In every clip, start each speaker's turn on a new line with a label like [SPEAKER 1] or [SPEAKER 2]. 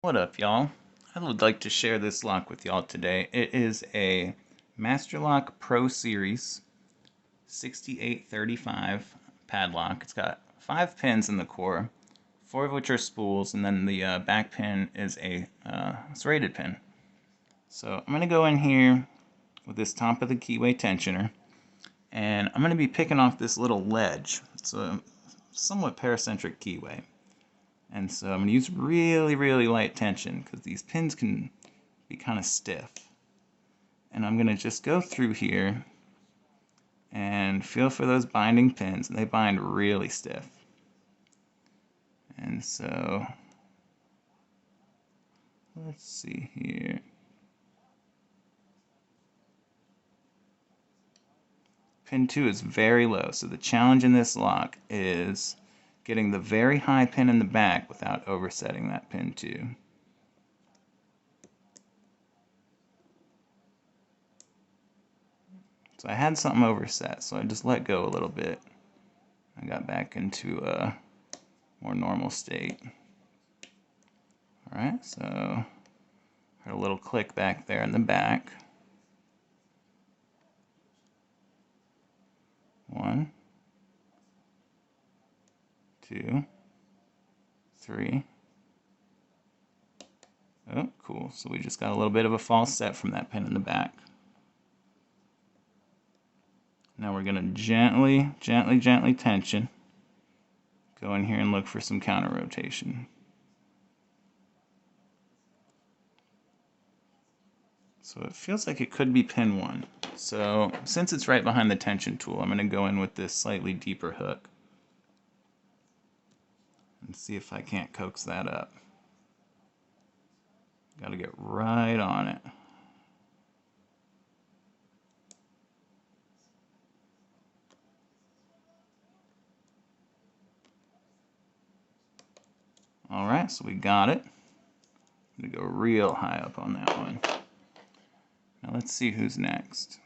[SPEAKER 1] What up, y'all? I would like to share this lock with y'all today. It is a Master Lock Pro Series 6835 padlock. It's got 5 pins in the core, 4 of which are spools, and then the back pin is a serrated pin. So I'm going to go in here with this top of the keyway tensioner, and I'm going to be picking off this little ledge. It's a somewhat paracentric keyway. And so I'm going to use really, really light tension because these pins can be kind of stiff. And I'm going to just go through here and feel for those binding pins, and they bind really stiff. And so, let's see here. Pin 2 is very low, so the challenge in this lock is getting the very high pin in the back without oversetting that pin 2. So I had something overset, so I just let go a little bit. I got back into a more normal state. Alright, so heard a little click back there in the back. 1, 2, 3. Oh, cool. So we just got a little bit of a false set from that pin in the back. Now we're going to gently tension. Go in here and look for some counter rotation. So it feels like it could be pin 1. So since it's right behind the tension tool, I'm going to go in with this slightly deeper hook and see if I can't coax that up. Got to get right on it. Alright, so we got it. I'm going to go real high up on that one. Now let's see who's next.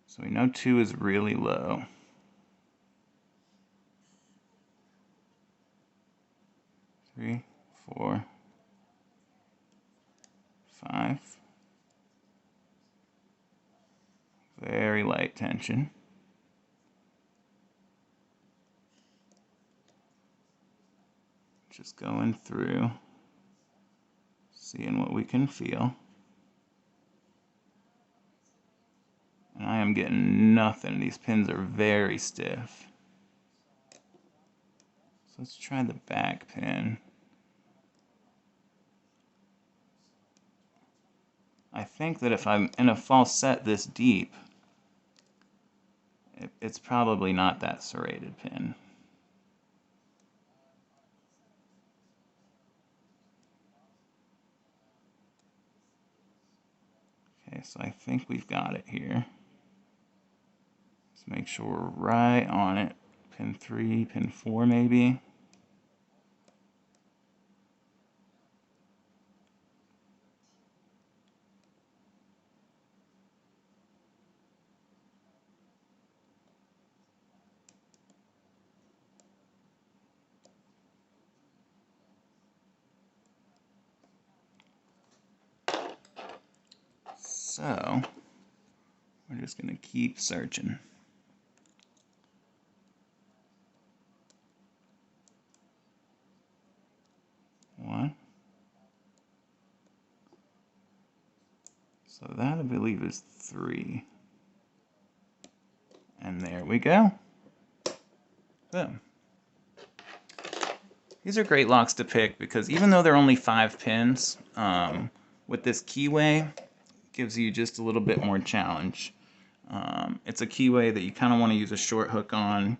[SPEAKER 1] So we know 2 is really low. 3, 4, 5. Very light tension. Just going through, seeing what we can feel. And I am getting nothing. These pins are very stiff. So let's try the back pin. I think that if I'm in a false set this deep, it's probably not that serrated pin. Okay, so I think we've got it here. Let's make sure we're right on it. Pin 3, pin 4 maybe. So, we're just going to keep searching. One. So that, I believe, is 3. And there we go. Boom. These are great locks to pick because even though they're only 5 pins, with this keyway, gives you just a little bit more challenge. It's a keyway that you kind of want to use a short hook on.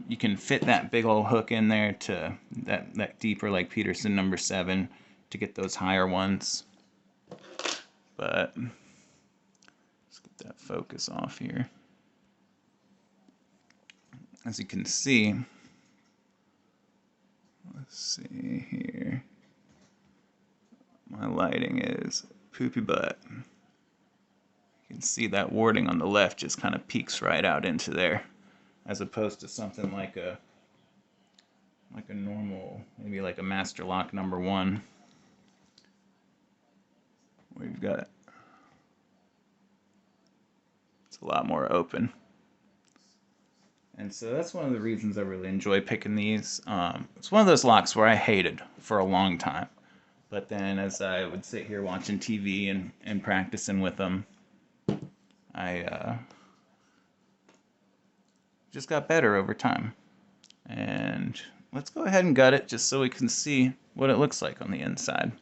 [SPEAKER 1] You can fit that big old hook in there to that deeper, like Peterson number 7, to get those higher ones. But let's get that focus off here. As you can see, let's see here. My lighting is poopy butt. You can see that warding on the left just kind of peeks right out into there, as opposed to something like a like a normal, maybe like a master lock number 1. We've got, it's a lot more open. And so that's one of the reasons I really enjoy picking these. It's one of those locks where I hated for a long time. But then as I would sit here watching TV and practicing with them, I just got better over time. And let's go ahead and gut it just so we can see what it looks like on the inside.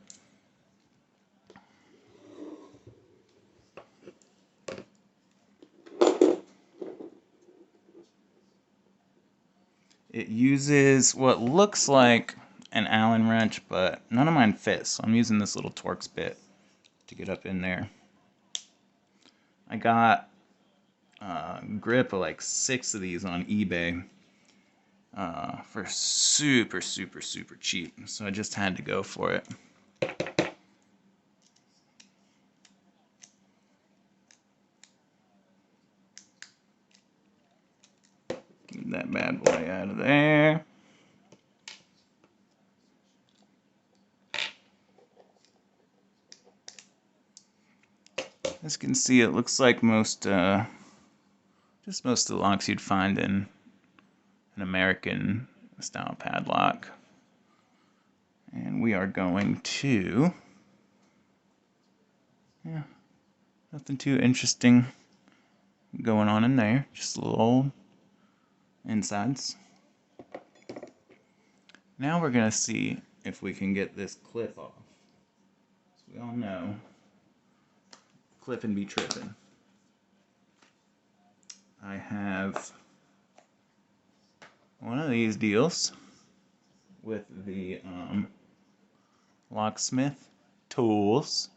[SPEAKER 1] It uses what looks like an Allen wrench, but none of mine fits, so I'm using this little Torx bit to get up in there. I got a grip of like 6 of these on eBay for super cheap, so I just had to go for it. Get that bad boy out of there. As you can see, it looks like most of the locks you'd find in an American style padlock. And we are going to, yeah, nothing too interesting going on in there, just little old insides. Now we're going to see if we can get this clip off. As we all know, clipping be tripping. I have one of these deals with the locksmith tools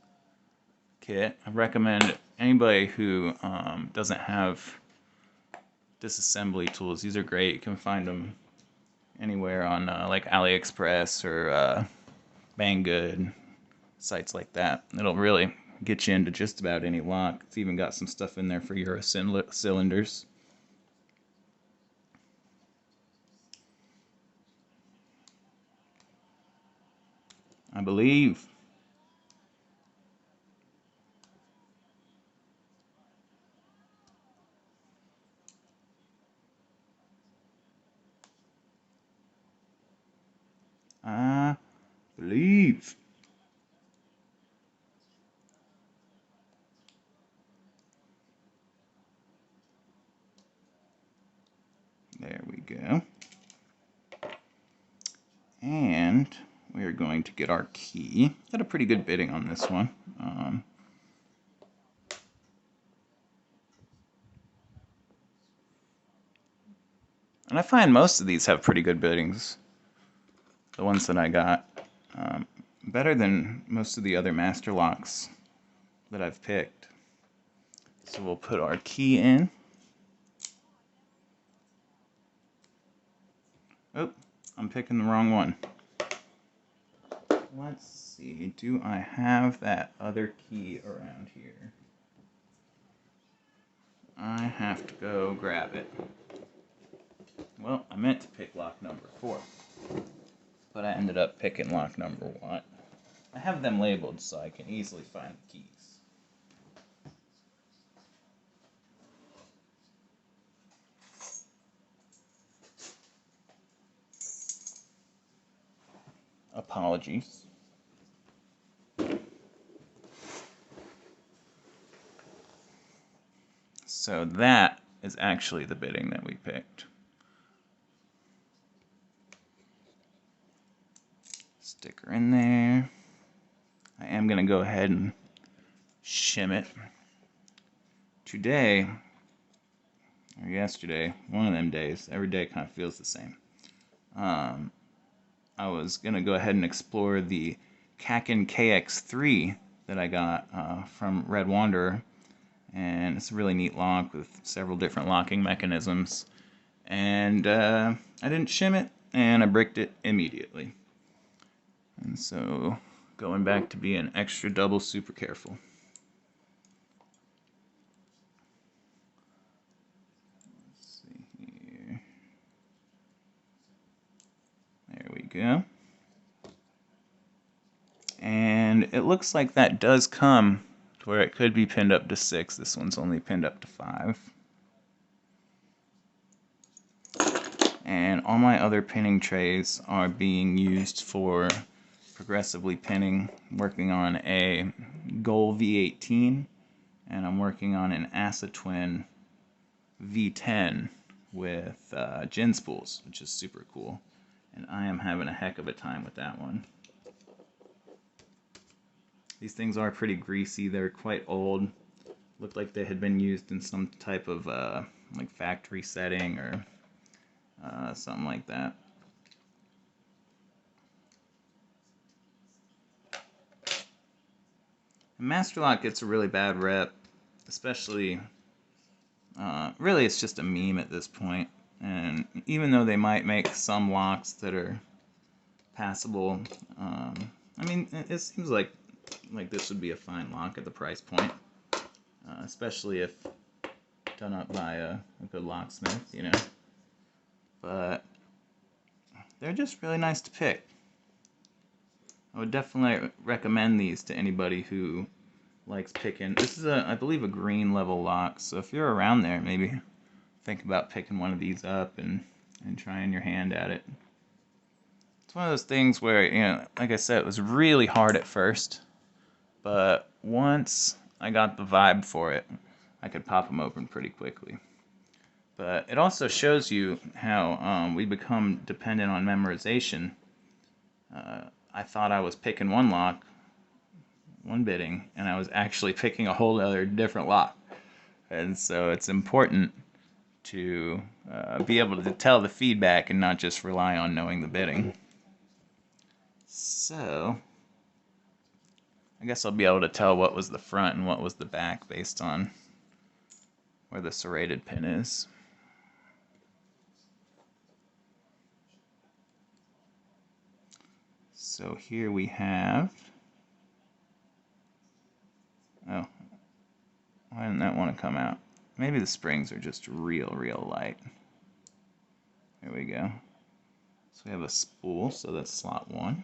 [SPEAKER 1] kit. I recommend anybody who doesn't have disassembly tools. These are great. You can find them anywhere on like AliExpress or Banggood, sites like that. It'll really get you into just about any lock. It's even got some stuff in there for Euro cylinders. I believe. I believe. There we go. And we are going to get our key. Got a pretty good bidding on this one. And I find most of these have pretty good biddings. The ones that I got. Better than most of the other master locks that I've picked. So we'll put our key in. Oh, I'm picking the wrong one. Let's see, do I have that other key around here? I have to go grab it. Well, I meant to pick lock number 4, but I ended up picking lock number 1. I have them labeled so I can easily find the keys. Apologies. So that is actually the bidding that we picked. Sticker in there. I am going to go ahead and shim it. Today, or yesterday, one of them days, every day kind of feels the same. I was going to go ahead and explore the Kaken KX3 that I got from Red Wanderer. And it's a really neat lock with several different locking mechanisms. And I didn't shim it, and I bricked it immediately. And so, going back to being extra double super careful. Let's see here. go. And it looks like that does come to where it could be pinned up to 6. This one's only pinned up to 5. And all my other pinning trays are being used for progressively pinning. I'm working on a Goal V18, and I'm working on an Acetwin V10 with gin spools, which is super cool. And I am having a heck of a time with that one. These things are pretty greasy. They're quite old. Look like they had been used in some type of like factory setting or something like that. Masterlock gets a really bad rep, especially, really it's just a meme at this point. And even though they might make some locks that are passable, I mean, it seems like this would be a fine lock at the price point, especially if done up by a good locksmith, you know. But they're just really nice to pick. I would definitely recommend these to anybody who likes picking. This is, I believe, a green level lock, so if you're around there, maybe think about picking one of these up and trying your hand at it. It's one of those things where, you know, like I said, it was really hard at first, but once I got the vibe for it, I could pop them open pretty quickly. But it also shows you how we become dependent on memorization. I thought I was picking one lock, one bidding, and I was actually picking a whole other different lock. And so it's important to be able to tell the feedback and not just rely on knowing the bidding. So I guess I'll be able to tell what was the front and what was the back based on where the serrated pin is. So here we have, oh, why didn't that want to come out? Maybe the springs are just real light. There we go. So we have a spool, so that's slot 1.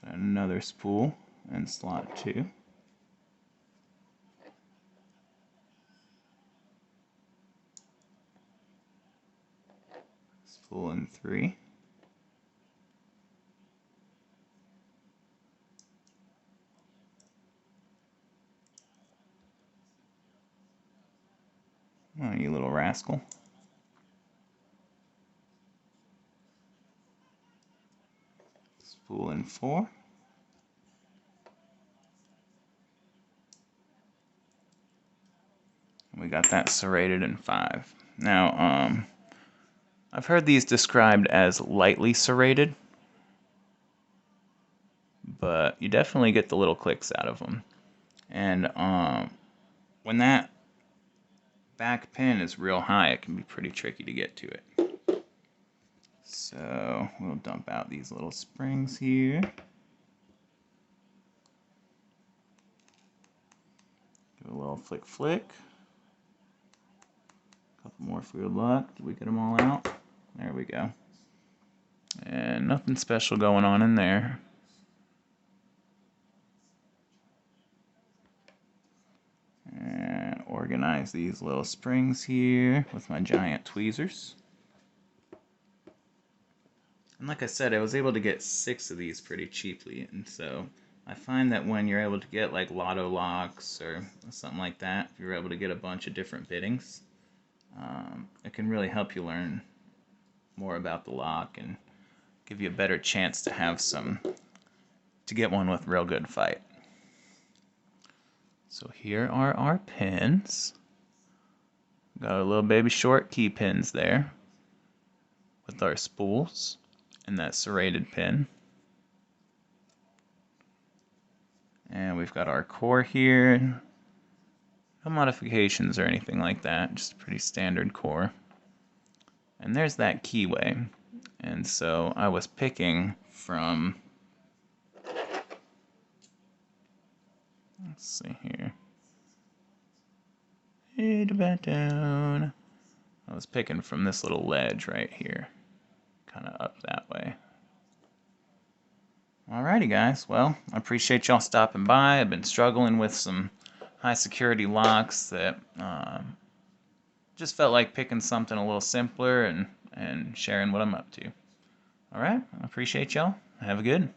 [SPEAKER 1] Another spool in slot 2. Spool in 3. Oh, you little rascal. Spool in 4. And we got that serrated in 5. Now, I've heard these described as lightly serrated, but you definitely get the little clicks out of them. And when that back pin is real high, it can be pretty tricky to get to it. So we'll dump out these little springs here. Give it a little flick flick. A couple more for your luck. Did we get them all out? There we go. And nothing special going on in there. And organize these little springs here with my giant tweezers. And like I said, I was able to get 6 of these pretty cheaply, and so I find that when you're able to get like lotto locks or something like that, if you're able to get a bunch of different biddings, it can really help you learn more about the lock and give you a better chance to have to get one with real good fight. So here are our pins. Got our little baby short key pins there with our spools and that serrated pin. And we've got our core here. No modifications or anything like that, just a pretty standard core. And there's that keyway. And so I was picking from, let's see here. way back down. I was picking from this little ledge right here, kind of up that way. Alrighty guys, well, I appreciate y'all stopping by. I've been struggling with some high security locks that just felt like picking something a little simpler and sharing what I'm up to. Alright, I appreciate y'all. Have a good.